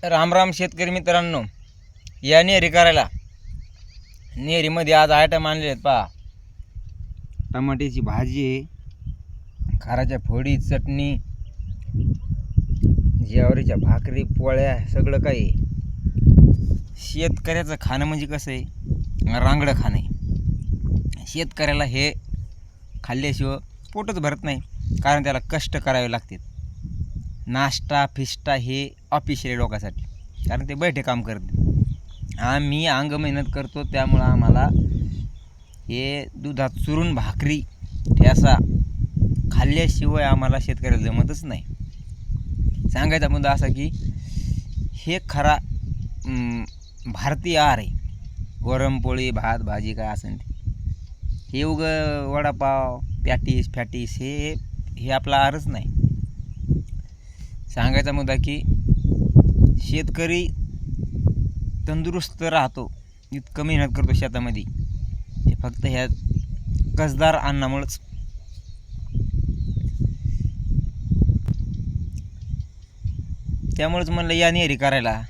राम राम शेतकरी मित्रांनो, या नेहरी करायला नेहरीमध्ये आज आयटम आणले आहेत पहा. टमाट्याची भाजी आहे, खाराच्या फोडी, चटणी, ज्वारीच्या भाकरी, पोळ्या, सगळं काही. शेतकऱ्याचं खाणं म्हणजे कसं आहे, रांगडं खाणं आहे. शेतकऱ्याला हे खाल्ल्याशिवाय पोटच भरत नाही, कारण त्याला कष्ट करावे लागतात. नाश्ता फिष्टा हे ऑफिशियल लोकांसाठी, कारण ते बैठे काम करते. आम्ही अंग मेहनत करतो, त्यामुळं आम्हाला हे दुधात चुरून भाकरी ठेसा खाल्ल्याशिवाय आम्हाला शेतकऱ्याला जमतच नाही. सांगायचा मुद्दा असा की हे खरा भारतीय आहार आहे. वरणपोळी, भात, भाजी काय असेल ते. हे वडापाव, पॅटीस हे आपला आहारच नाही. सांगायचा मुद्दा की शेतकरी तंदुरुस्त राहतो, इतकं मेहनत करतो शेतामध्ये, ते फक्त ह्या कसदार अन्नामुळंच. त्यामुळंच म्हणलं या नेहरी करायला.